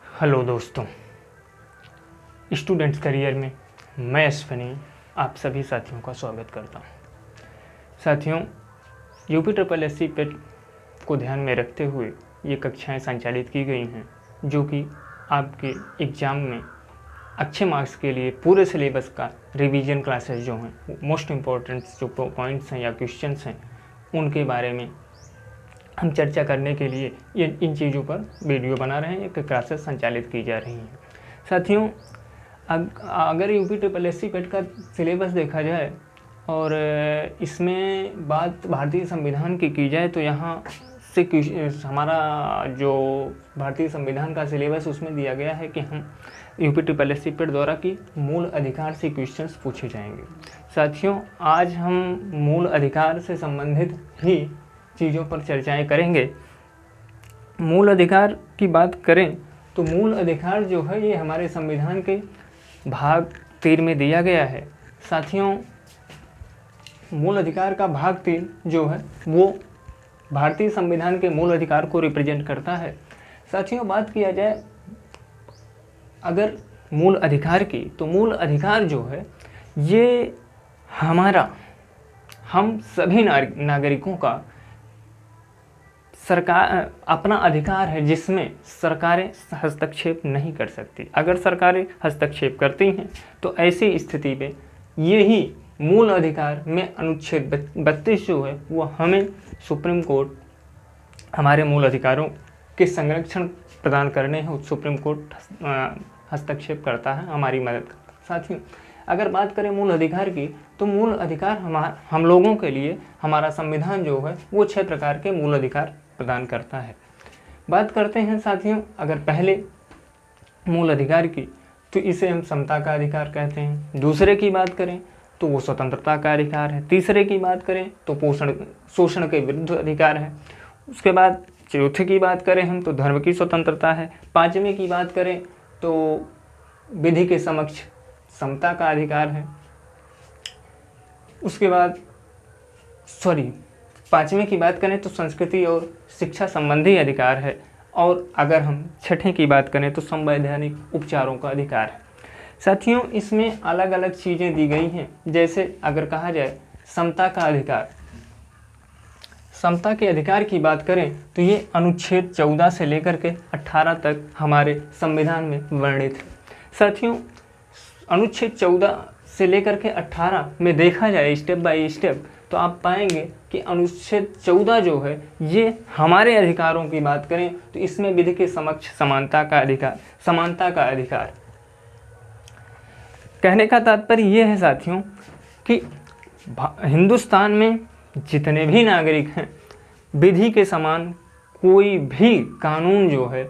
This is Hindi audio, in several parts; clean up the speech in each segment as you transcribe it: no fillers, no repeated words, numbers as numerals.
हेलो दोस्तों, स्टूडेंट्स करियर में मैं अश्विनी आप सभी साथियों का स्वागत करता हूं। साथियों, UPSSC पेट को ध्यान में रखते हुए ये कक्षाएं संचालित की गई हैं जो कि आपके एग्ज़ाम में अच्छे मार्क्स के लिए पूरे सिलेबस का रिवीजन क्लासेस जो हैं, मोस्ट इम्पॉर्टेंट जो पॉइंट्स हैं या क्वेश्चंस हैं उनके बारे में हम चर्चा करने के लिए ये इन चीज़ों पर वीडियो बना रहे हैं, एक क्लासेस संचालित की जा रही हैं। साथियों, अगर UPSSC पेट का सिलेबस देखा जाए और इसमें बात भारतीय संविधान की जाए तो यहाँ से हमारा जो भारतीय संविधान का सिलेबस उसमें दिया गया है कि हम UPSSC पेट द्वारा की मूल अधिकार से क्वेश्चंस पूछे जाएंगे। साथियों, आज हम मूल अधिकार से संबंधित ही चीज़ों पर चर्चाएं करेंगे। मूल अधिकार की बात करें तो मूल अधिकार जो है ये हमारे संविधान के भाग 3 में दिया गया है। साथियों, मूल अधिकार का भाग 3 जो है वो भारतीय संविधान के मूल अधिकार को रिप्रेजेंट करता है। साथियों, बात किया जाए अगर मूल अधिकार की, तो मूल अधिकार जो है ये हम सभी नागरिकों का सरकार अपना अधिकार है जिसमें सरकारें हस्तक्षेप नहीं कर सकती। अगर सरकारें हस्तक्षेप करती हैं तो ऐसी स्थिति में यही मूल अधिकार में अनुच्छेद 32 जो है वो हमें सुप्रीम कोर्ट हमारे मूल अधिकारों के संरक्षण प्रदान करने हैं। सुप्रीम कोर्ट हस्तक्षेप करता है, हमारी मदद करता है। साथियों, अगर बात करें मूल अधिकार की तो मूल अधिकार हम लोगों के लिए हमारा संविधान जो है वो 6 प्रकार के मूल अधिकार प्रदान करता है। बात करते हैं साथियों, अगर पहले मूल अधिकार की तो इसे हम समता का अधिकार कहते हैं। दूसरे की बात करें तो वो स्वतंत्रता का अधिकार है। तीसरे की बात करें तो शोषण के विरुद्ध अधिकार है। उसके बाद चौथे की बात करें हम तो धर्म की स्वतंत्रता है। पाँचवें की बात करें तो विधि के समक्ष समता का अधिकार है। उसके बाद पाँचवें की बात करें तो संस्कृति और शिक्षा संबंधी अधिकार है। और अगर हम छठे की बात करें तो संवैधानिक उपचारों का अधिकार है। साथियों, इसमें अलग अलग चीज़ें दी गई हैं। जैसे अगर कहा जाए समता का अधिकार, समता के अधिकार की बात करें तो ये अनुच्छेद 14 से लेकर के 18 तक हमारे संविधान में वर्णित है। साथियों, अनुच्छेद 14 से लेकर के 18 में देखा जाए स्टेप बाय स्टेप तो आप पाएंगे कि अनुच्छेद 14 जो है ये हमारे अधिकारों की बात करें तो इसमें विधि के समक्ष समानता का अधिकार, समानता का अधिकार। कहने का तात्पर्य ये है साथियों कि हिंदुस्तान में जितने भी नागरिक हैं विधि के समान कोई भी कानून जो है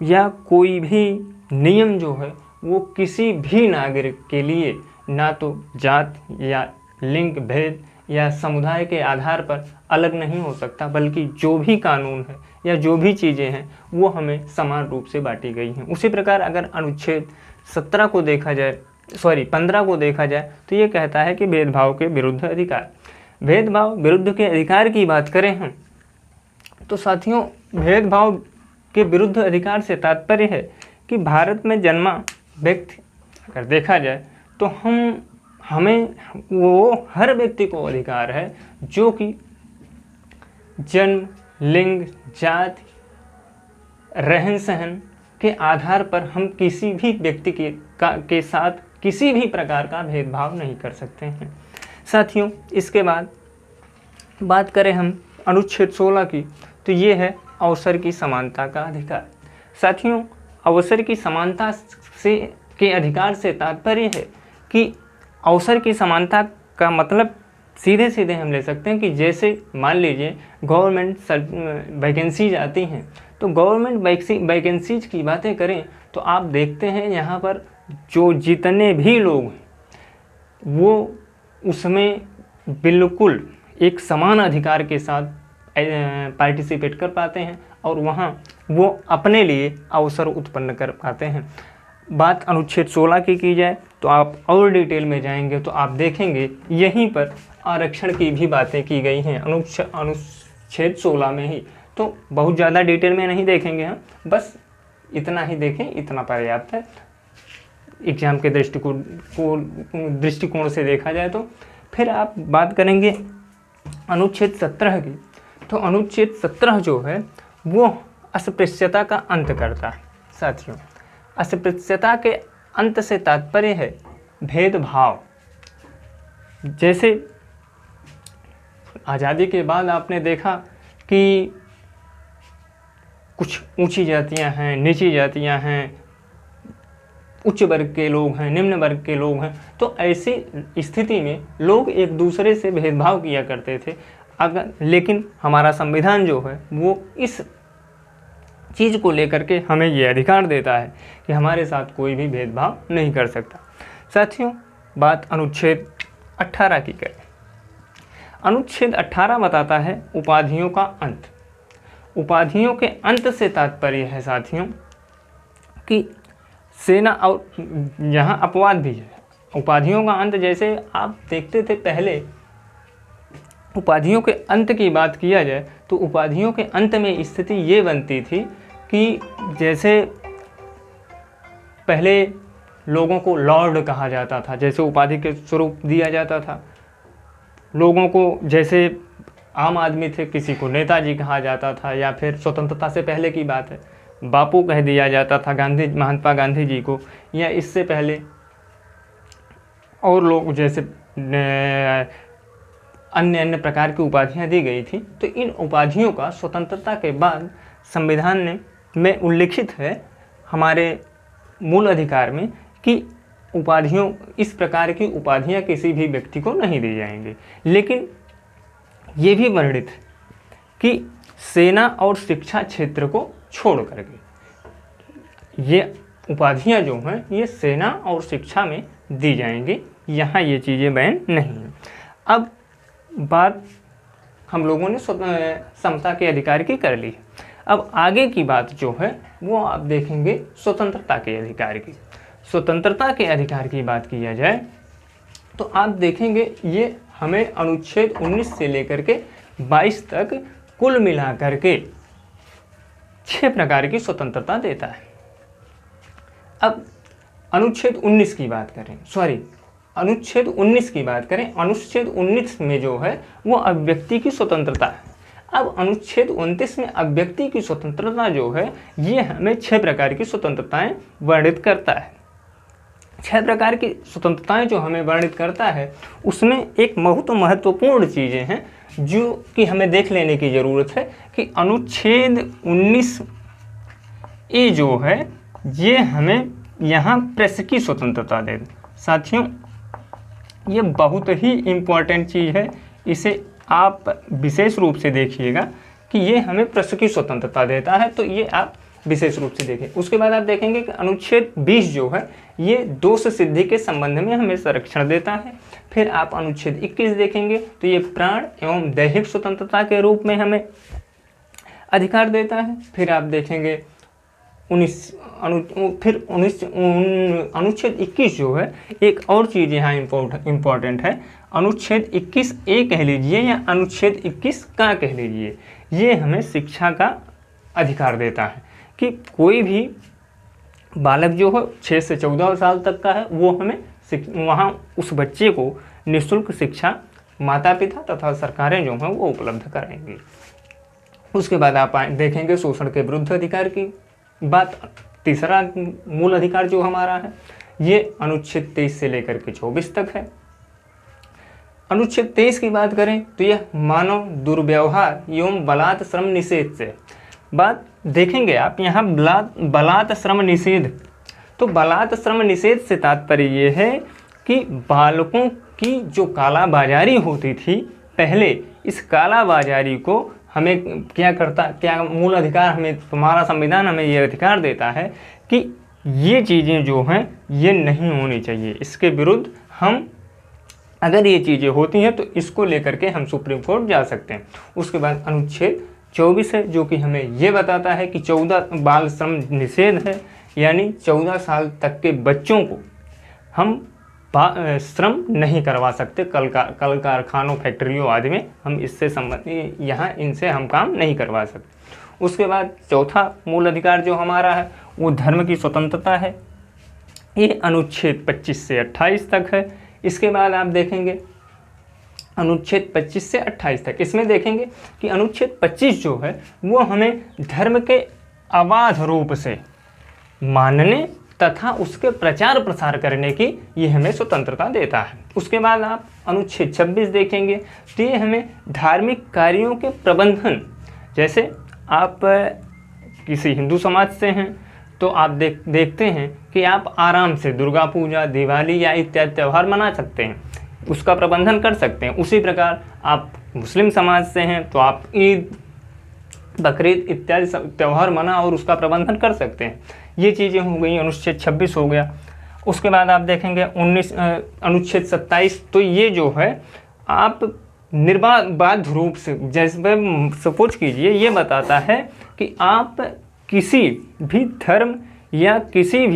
या कोई भी नियम जो है वो किसी भी नागरिक के लिए ना तो जात या लिंग भेद या समुदाय के आधार पर अलग नहीं हो सकता, बल्कि जो भी कानून है या जो भी चीज़ें हैं वो हमें समान रूप से बांटी गई हैं। उसी प्रकार अगर अनुच्छेद 15 को देखा जाए तो ये कहता है कि भेदभाव के विरुद्ध अधिकार। भेदभाव विरुद्ध के अधिकार की बात करें हम तो साथियों, भेदभाव के विरुद्ध अधिकार से तात्पर्य है कि भारत में जन्मा व्यक्ति अगर देखा जाए तो हमें वो हर व्यक्ति को अधिकार है जो कि जन्म, लिंग, जाति, रहन सहन के आधार पर हम किसी भी व्यक्ति के साथ किसी भी प्रकार का भेदभाव नहीं कर सकते हैं। साथियों, इसके बाद बात करें हम अनुच्छेद 16 की तो ये है अवसर की समानता का अधिकार। साथियों, अवसर की समानता से के अधिकार से तात्पर्य है कि अवसर की समानता का मतलब सीधे सीधे हम ले सकते हैं कि जैसे मान लीजिए गवर्नमेंट वैकेंसीज आती हैं तो गवर्नमेंट वैकेंसीज की बातें करें तो आप देखते हैं यहाँ पर जो जितने भी लोग हैं वो उसमें बिल्कुल एक समान अधिकार के साथ पार्टिसिपेट कर पाते हैं और वहाँ वो अपने लिए अवसर उत्पन्न कर पाते हैं। बात अनुच्छेद 16 की जाए तो आप और डिटेल में जाएंगे तो आप देखेंगे यहीं पर आरक्षण की भी बातें की गई हैं अनुच्छेद 16 में ही। तो बहुत ज़्यादा डिटेल में नहीं देखेंगे हम, बस इतना ही देखें, इतना पर्याप्त है एग्जाम के दृष्टिकोण से देखा जाए तो। फिर आप बात करेंगे अनुच्छेद 17 की। तो अनुच्छेद 17 जो है वो अस्पृश्यता का अंत करता है। साथियों, अस्पृश्यता के अंत से तात्पर्य है भेदभाव। जैसे आज़ादी के बाद आपने देखा कि कुछ ऊंची जातियां हैं, नीची जातियां हैं, उच्च वर्ग के लोग हैं, निम्न वर्ग के लोग हैं, तो ऐसी स्थिति में लोग एक दूसरे से भेदभाव किया करते थे। लेकिन हमारा संविधान जो है वो इस चीज़ को लेकर के हमें ये अधिकार देता है कि हमारे साथ कोई भी भेदभाव नहीं कर सकता। साथियों, बात अनुच्छेद 18 की करें। अनुच्छेद 18 बताता है उपाधियों का अंत। उपाधियों के अंत से तात्पर्य है साथियों कि सेना, और यहाँ अपवाद भी है। उपाधियों का अंत, जैसे आप देखते थे पहले उपाधियों के अंत की बात किया जाए तो उपाधियों के अंत में स्थिति ये बनती थी कि जैसे पहले लोगों को लॉर्ड कहा जाता था, जैसे उपाधि के स्वरूप दिया जाता था लोगों को। जैसे आम आदमी थे, किसी को नेताजी कहा जाता था, या फिर स्वतंत्रता से पहले की बात है बापू कह दिया जाता था महात्मा गांधी जी को, या इससे पहले और लोग जैसे अन्य प्रकार की उपाधियां दी गई थी। तो इन उपाधियों का स्वतंत्रता के बाद संविधान में उल्लिखित है हमारे मूल अधिकार में कि इस प्रकार की उपाधियां किसी भी व्यक्ति को नहीं दी जाएंगी। लेकिन ये भी वर्णित है कि सेना और शिक्षा क्षेत्र को छोड़ करके ये उपाधियां जो हैं ये सेना और शिक्षा में दी जाएंगी, यहाँ ये चीज़ें बैन नहीं हैं। अब बात हम लोगों ने समता के अधिकार की कर ली। अब आगे की बात जो है वो आप देखेंगे स्वतंत्रता के अधिकार की। स्वतंत्रता के अधिकार की बात किया जाए तो आप देखेंगे ये हमें अनुच्छेद 19 से लेकर के 22 तक कुल मिलाकर के 6 प्रकार की स्वतंत्रता देता है। अब अनुच्छेद 19 की बात करें, अनुच्छेद 19 की बात करें, अनुच्छेद 19 में जो है वो अभिव्यक्ति की स्वतंत्रता है। अब अनुच्छेद 29 में अभिव्यक्ति की स्वतंत्रता जो है ये हमें 6 प्रकार की स्वतंत्रताएं वर्णित करता है। 6 प्रकार की स्वतंत्रताएं जो हमें वर्णित करता है उसमें एक बहुत महत्वपूर्ण चीज़ें हैं जो कि हमें देख लेने की ज़रूरत है कि अनुच्छेद 19 ए जो है ये हमें यहाँ प्रेस की स्वतंत्रता दे। साथियों, ये बहुत ही इम्पॉर्टेंट चीज़ है, इसे आप विशेष रूप से देखिएगा कि ये हमें प्रेस की स्वतंत्रता देता है, तो ये आप विशेष रूप से देखें। उसके बाद आप देखेंगे कि अनुच्छेद 20 जो है ये दोष सिद्धि के संबंध में हमें संरक्षण देता है। फिर आप अनुच्छेद 21 देखेंगे तो ये प्राण एवं दैहिक स्वतंत्रता के रूप में हमें अधिकार देता है। फिर आप देखेंगे अनुच्छेद 21 जो है एक और चीज़ यहाँ इम्पोर्टेंट है। अनुच्छेद 21 ए कह लीजिए या अनुच्छेद 21 का कह लीजिए, ये हमें शिक्षा का अधिकार देता है कि कोई भी बालक जो है 6 से 14 साल तक का है वो हमें वहाँ उस बच्चे को निःशुल्क शिक्षा माता पिता तथा सरकारें जो हैं वो उपलब्ध कराएंगी। उसके बाद आप देखेंगे शोषण के विरुद्ध अधिकार की बात। तीसरा मूल अधिकार जो हमारा है ये अनुच्छेद 23 से लेकर के 24 तक है। अनुच्छेद 23 की बात करें तो यह मानव दुर्व्यवहार एवं बलात् श्रम निषेध से बात देखेंगे आप यहाँ बलात् श्रम निषेध। तो बलात् श्रम निषेध से तात्पर्य ये है कि बालकों की जो कालाबाजारी होती थी पहले, इस कालाबाजारी को हमें क्या मूल अधिकार हमें, हमारा संविधान हमें ये अधिकार देता है कि ये चीज़ें जो हैं ये नहीं होनी चाहिए। इसके विरुद्ध हम अगर ये चीज़ें होती हैं तो इसको लेकर के हम सुप्रीम कोर्ट जा सकते हैं। उसके बाद अनुच्छेद 24 है जो कि हमें ये बताता है कि 14 बाल श्रम निषेध है, यानी 14 साल तक के बच्चों को हम श्रम नहीं करवा सकते। कल कारखानों, फैक्ट्रियों आदि में हम इससे संबंधित यहाँ इनसे हम काम नहीं करवा सकते। उसके बाद चौथा मूल अधिकार जो हमारा है वो धर्म की स्वतंत्रता है। ये अनुच्छेद 25 से 28 तक है। इसके बाद आप देखेंगे अनुच्छेद 25 से 28 तक, इसमें देखेंगे कि अनुच्छेद 25 जो है वो हमें धर्म के अबाध रूप से मानने तथा उसके प्रचार प्रसार करने की ये हमें स्वतंत्रता देता है। उसके बाद आप अनुच्छेद 26 देखेंगे तो ये हमें धार्मिक कार्यों के प्रबंधन, जैसे आप किसी हिंदू समाज से हैं तो आप देखते हैं कि आप आराम से दुर्गा पूजा, दिवाली या इत्यादि त्यौहार मना सकते हैं, उसका प्रबंधन कर सकते हैं। उसी प्रकार आप मुस्लिम समाज से हैं तो आप ईद, बकरीद इत्यादि त्यौहार मना और उसका प्रबंधन कर सकते हैं। ये चीज़ें हो गई, अनुच्छेद 26 हो गया। उसके बाद आप देखेंगे अनुच्छेद 27, तो ये जो है आप निर्बाध रूप से, जैसे सपोज कीजिए, ये बताता है कि आप किसी भी धर्म या किसी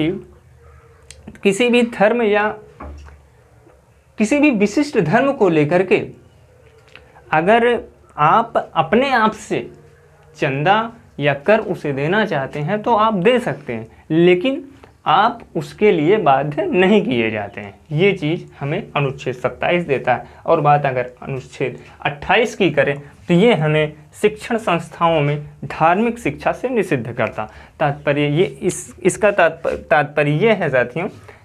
भी धर्म या किसी भी विशिष्ट धर्म को लेकर के अगर आप अपने आप से चंदा या कर उसे देना चाहते हैं तो आप दे सकते हैं, लेकिन आप उसके लिए बाध्य नहीं किए जाते हैं। ये चीज़ हमें अनुच्छेद 27 देता है। और बात अगर अनुच्छेद 28 की करें तो ये हमें शिक्षण संस्थाओं में धार्मिक शिक्षा से निषिद्ध करता। तात्पर्य ये इसका तात्पर्य ये है साथियों